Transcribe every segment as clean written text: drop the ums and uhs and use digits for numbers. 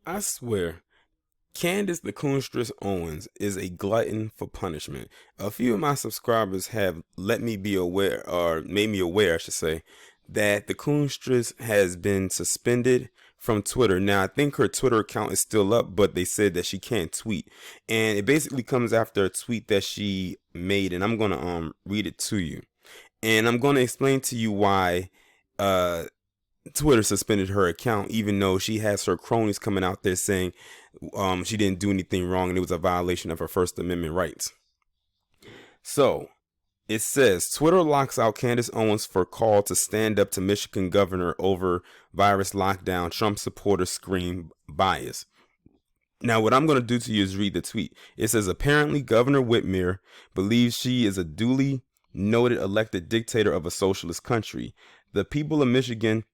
I swear, Candace the Coonstress Owens is a glutton for punishment. A few of my subscribers have let me be aware, or made me aware, I should say, that the Coonstress has been suspended from Twitter. Now, I think her Twitter account is still up, but they said that she can't tweet. And it basically comes after a tweet that she made, and I'm going to read it to you. And I'm going to explain to you why Twitter suspended her account, even though she has her cronies coming out there saying she didn't do anything wrong and it was a violation of her First Amendment rights. So it says Twitter locks out Candace Owens for call to stand up to Michigan governor over virus lockdown. Trump supporters scream bias. Now, what I'm going to do to you is read the tweet. It says, apparently Governor Whitmer believes she is a duly noted elected dictator of a socialist country. The people of Michigan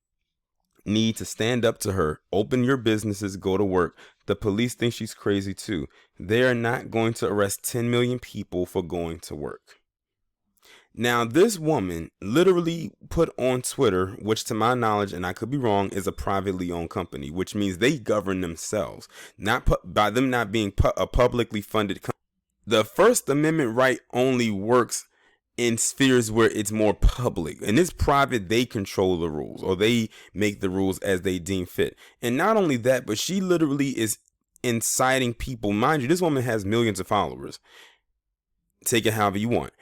need to stand up to her. Open your businesses, go to work. The police think she's crazy too. They are not going to arrest 10 million people for going to work. Now, this woman literally put on Twitter, which to my knowledge, and I could be wrong, is a privately owned company, which means they govern themselves, not by them not being a publicly funded company. The First Amendment right only works in spheres where it's more public, and it's private. They control the rules, or they make the rules as they deem fit. And not only that, but she literally is inciting people. Mind you, this woman has millions of followers. Take it however you want.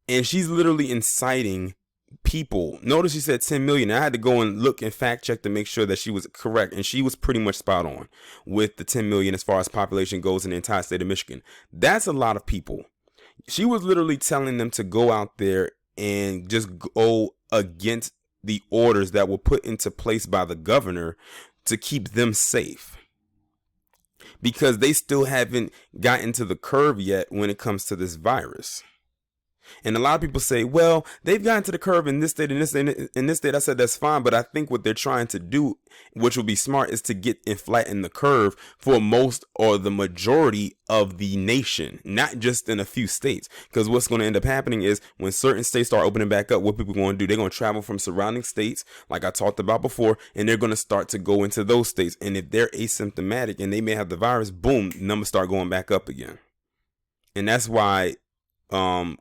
And she's literally inciting people. Notice she said 10 million. I had to go and look and fact check to make sure that she was correct, and she was pretty much spot on with the 10 million as far as population goes in the entire state of Michigan. That's a lot of people. She was literally telling them to go out there and just go against the orders that were put into place by the governor to keep them safe, because they still haven't gotten to the curve yet when it comes to this virus. And a lot of people say, well, they've gotten to the curve in this state, in this state, in this state. I said, that's fine. But I think what they're trying to do, which will be smart, is to get and flatten the curve for most or the majority of the nation, not just in a few states. Because what's going to end up happening is when certain states start opening back up, what people are going to do, they're going to travel from surrounding states, like I talked about before, and they're going to start to go into those states. And if they're asymptomatic and they may have the virus, boom, numbers start going back up again. And that's why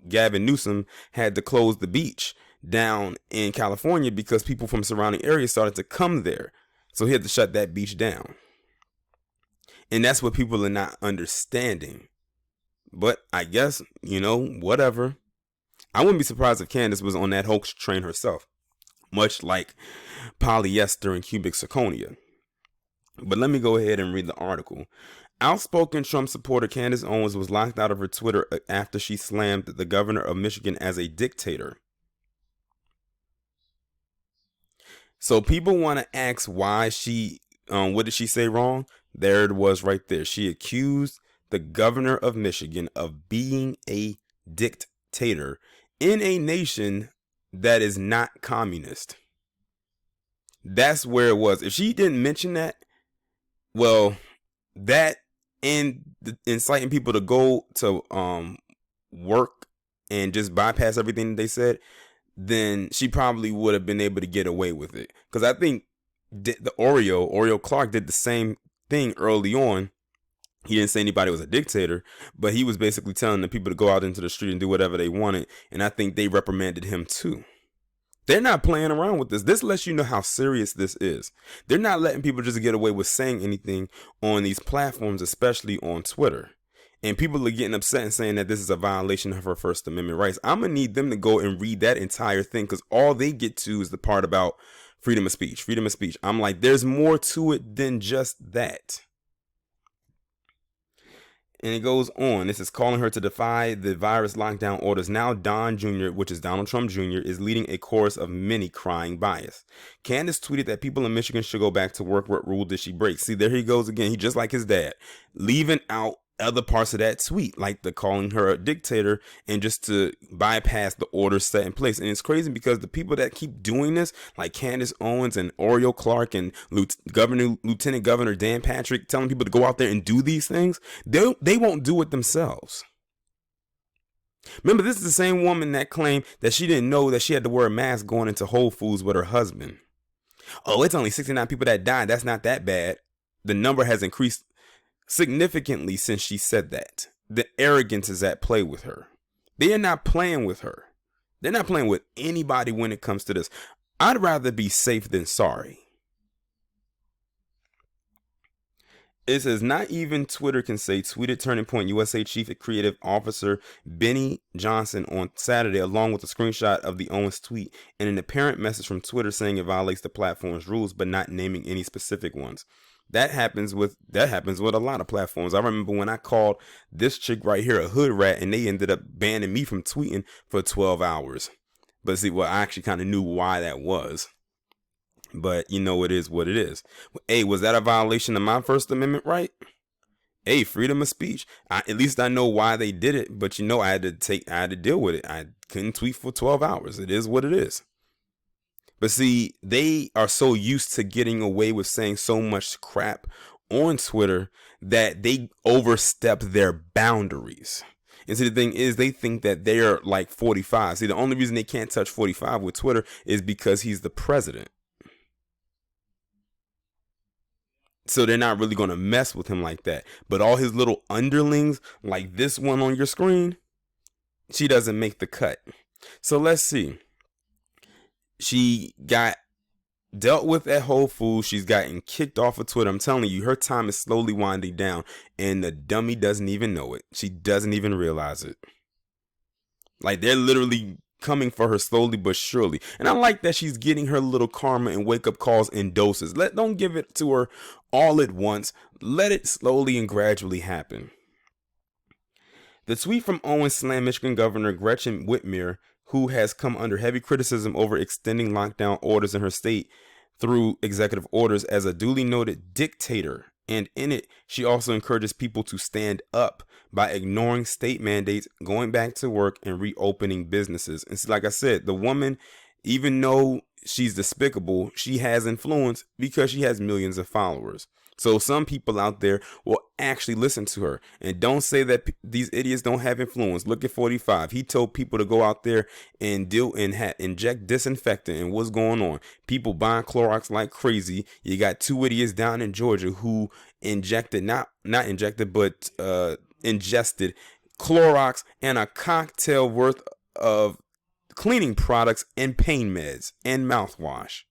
Gavin Newsom had to close the beach down in California, because people from surrounding areas started to come there. So he had to shut that beach down. And that's what people are not understanding. But I guess, whatever. I wouldn't be surprised if Candace was on that hoax train herself, much like polyester and cubic zirconia. But let me go ahead and read the article. Outspoken Trump supporter Candace Owens was locked out of her Twitter after she slammed the governor of Michigan as a dictator. So people want to ask why what did she say wrong? There it was right there. She accused the governor of Michigan of being a dictator in a nation that is not communist. That's where it was. If she didn't mention that, well, that and inciting people to go to work and just bypass everything that they said, then she probably would have been able to get away with it. Because I think the Oreo Clark did the same thing early on. He didn't say anybody was a dictator, but he was basically telling the people to go out into the street and do whatever they wanted. And I think they reprimanded him too. They're not playing around with this. This lets you know how serious this is. They're not letting people just get away with saying anything on these platforms, especially on Twitter. And people are getting upset and saying that this is a violation of her First Amendment rights. I'm going to need them to go and read that entire thing, because all they get to is the part about freedom of speech, freedom of speech. I'm like, there's more to it than just that. And it goes on. This is calling her to defy the virus lockdown orders. Now Don Jr., which is Donald Trump Jr., is leading a chorus of many crying bias. Candace tweeted that people in Michigan should go back to work. What rule did she break? See, there he goes again. He just like his dad, leaving out other parts of that tweet, like the calling her a dictator, and just to bypass the orders set in place. And it's crazy because the people that keep doing this, like Candace Owens and Oreo Clark and Lieutenant Governor Dan Patrick, telling people to go out there and do these things, they won't do it themselves. Remember, this is the same woman that claimed that she didn't know that she had to wear a mask going into Whole Foods with her husband. Oh, it's only 69 people that died. That's not that bad. the number has increased significantly since she said that. The arrogance is at play with her. They are not playing with her. They're not playing with anybody when it comes to this. I'd rather be safe than sorry. It says, not even Twitter can say, tweeted Turning Point USA Chief Creative Officer Benny Johnson on Saturday, along with a screenshot of the Owens tweet and an apparent message from Twitter saying it violates the platform's rules, but not naming any specific ones. That happens with a lot of platforms. I remember when I called this chick right here a hood rat, and they ended up banning me from tweeting for 12 hours. But see, well, I actually kind of knew why that was. But it is what it is. Hey, was that a violation of my First Amendment right? Hey, freedom of speech. At least I know why they did it. But I had to deal with it. I couldn't tweet for 12 hours. It is what it is. But see, they are so used to getting away with saying so much crap on Twitter that they overstep their boundaries. And see, the thing is, they think that they're like 45. See, the only reason they can't touch 45 with Twitter is because he's the president. So they're not really going to mess with him like that. But all his little underlings, like this one on your screen, she doesn't make the cut. So let's see. She got dealt with at Whole Foods. She's gotten kicked off of Twitter. I'm telling you, her time is slowly winding down. And the dummy doesn't even know it. She doesn't even realize it. Like, they're literally coming for her slowly but surely. And I like that she's getting her little karma and wake up calls in doses. Don't give it to her all at once. Let it slowly and gradually happen. The tweet from Owens slammed Michigan Governor Gretchen Whitmer, who has come under heavy criticism over extending lockdown orders in her state through executive orders, as a duly noted dictator. And in it, she also encourages people to stand up by ignoring state mandates, going back to work, and reopening businesses. And like I said, the woman, even though she's despicable, she has influence because she has millions of followers. So some people out there will actually listen to her. And don't say that these idiots don't have influence. Look at 45. He told people to go out there and inject disinfectant. And what's going on? People buying Clorox like crazy. You got two idiots down in Georgia who ingested Clorox and a cocktail worth of cleaning products and pain meds and mouthwash.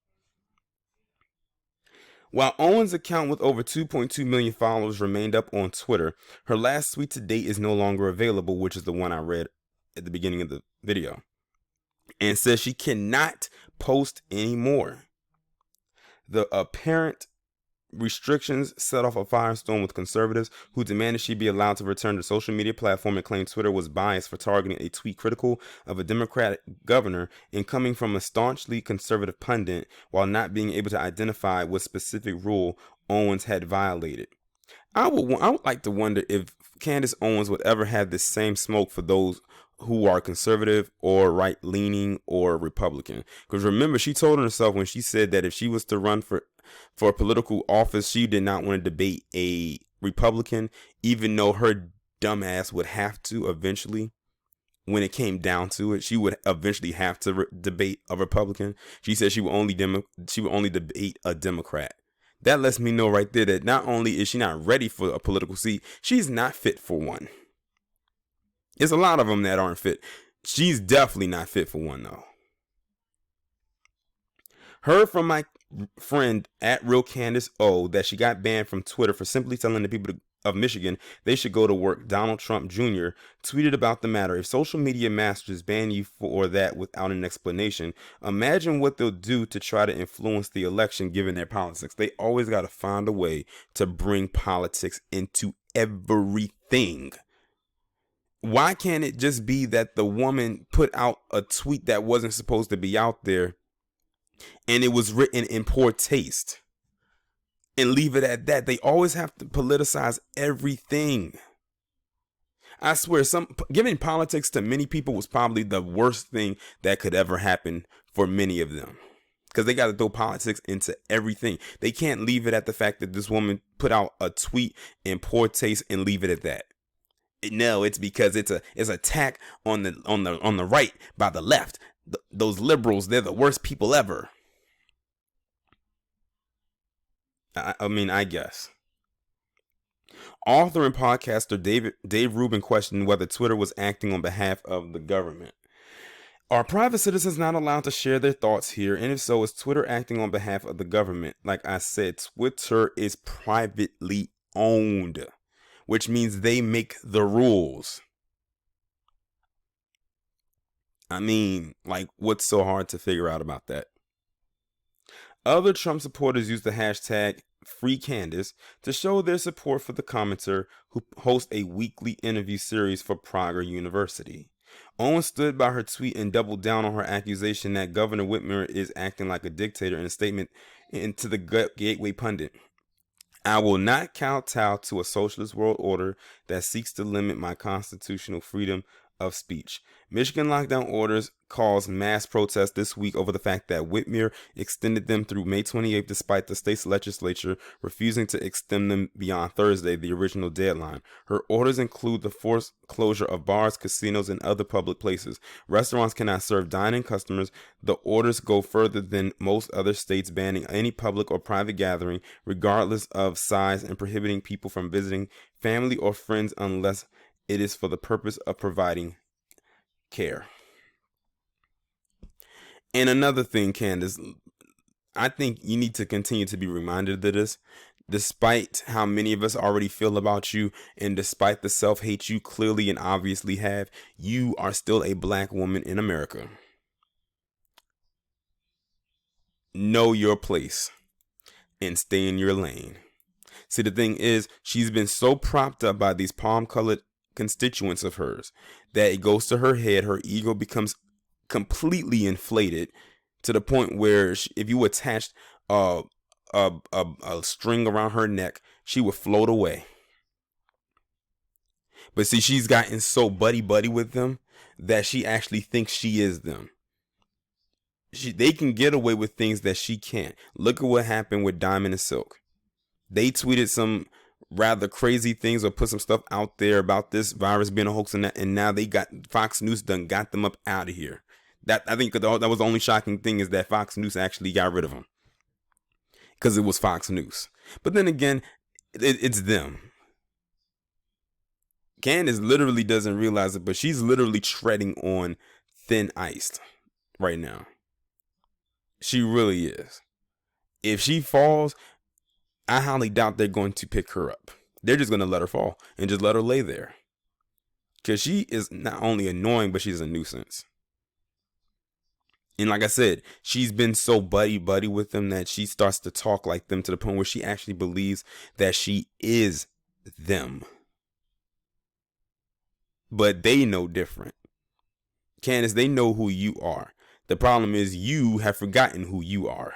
While Owens' account with over 2.2 million followers remained up on Twitter, her last tweet to date is no longer available, which is the one I read at the beginning of the video, and says she cannot post anymore. The apparent restrictions set off a firestorm with conservatives who demanded she be allowed to return to social media platform and claimed Twitter was biased for targeting a tweet critical of a Democratic governor and coming from a staunchly conservative pundit, while not being able to identify what specific rule Owens had violated. I would like to wonder if Candace Owens would ever have this same smoke for those who are conservative or right-leaning or Republican. Because remember, she told herself when she said that if she was to run for a political office, she did not want to debate a Republican, even though her dumb ass would have to eventually, when it came down to it, she would eventually have to debate a Republican. She said she would only debate a Democrat. That lets me know right there that not only is she not ready for a political seat, she's not fit for one. There's a lot of them that aren't fit. She's definitely not fit for one, though. Heard from my friend at Real Candace O that she got banned from Twitter for simply telling the people of Michigan they should go to work. Donald Trump Jr. tweeted about the matter. If social media masters ban you for that without an explanation, imagine what they'll do to try to influence the election given their politics. They always got to find a way to bring politics into everything. Why can't it just be that the woman put out a tweet that wasn't supposed to be out there and it was written in poor taste, and leave it at that? They always have to politicize everything. I swear, giving politics to many people was probably the worst thing that could ever happen for many of them, because they got to throw politics into everything. They can't leave it at the fact that this woman put out a tweet in poor taste and leave it at that. No, it's because it's an attack on the right by the left. Those liberals, they're the worst people ever. I mean, I guess. Author and podcaster Dave Rubin questioned whether Twitter was acting on behalf of the government. Are private citizens not allowed to share their thoughts here? And if so, is Twitter acting on behalf of the government? Like I said, Twitter is privately owned, which means they make the rules. I mean, like, what's so hard to figure out about that? Other Trump supporters used the hashtag #FreeCandace to show their support for the commenter who hosts a weekly interview series for Prager University. Owens stood by her tweet and doubled down on her accusation that Governor Whitmer is acting like a dictator in a statement to the Gateway Pundit. I will not kowtow to a socialist world order that seeks to limit my constitutional freedom of speech. Michigan lockdown orders caused mass protests this week over the fact that Whitmer extended them through May 28th despite the state's legislature refusing to extend them beyond Thursday, the original deadline. Her orders include the forced closure of bars, casinos, and other public places. Restaurants cannot serve dine-in customers. The orders go further than most other states, banning any public or private gathering, regardless of size, and prohibiting people from visiting family or friends unless it is for the purpose of providing care. And another thing, Candace, I think you need to continue to be reminded of this. Despite how many of us already feel about you, and despite the self-hate you clearly and obviously have, you are still a black woman in America. Know your place and stay in your lane. See, the thing is, she's been so propped up by these palm-colored constituents of hers that it goes to her head. Her ego becomes completely inflated to the point where if you attached a string around her neck, she would float away. But see, she's gotten so buddy with them that she actually thinks she is them. They can get away with things that she can't. Look at what happened with Diamond and Silk. They tweeted some rather crazy things or put some stuff out there about this virus being a hoax and that, and now they got Fox News got them up out of here. That, I think, that was the only shocking thing, is that Fox News actually got rid of them because it was Fox News. But then again, it's them. Candace literally doesn't realize it, but she's literally treading on thin ice right now. She really is. If she falls, I highly doubt they're going to pick her up. They're just going to let her fall and just let her lay there. Because she is not only annoying, but she's a nuisance. And like I said, she's been so buddy with them that she starts to talk like them to the point where she actually believes that she is them. But they know different. Candace, they know who you are. The problem is you have forgotten who you are.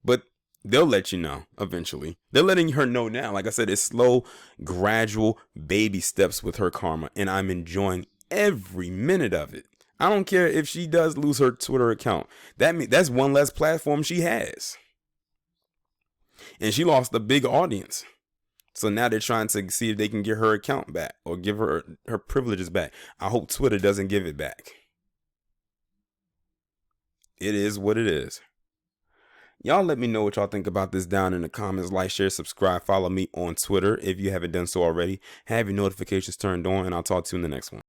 But they'll let you know eventually. They're letting her know now. Like I said, it's slow, gradual, baby steps with her karma. And I'm enjoying every minute of it. I don't care if she does lose her Twitter account. That's one less platform she has. And she lost a big audience. So now they're trying to see if they can get her account back or give her privileges back. I hope Twitter doesn't give it back. It is what it is. Y'all let me know what y'all think about this down in the comments. Like, share, subscribe, follow me on Twitter if you haven't done so already. Have your notifications turned on, and I'll talk to you in the next one.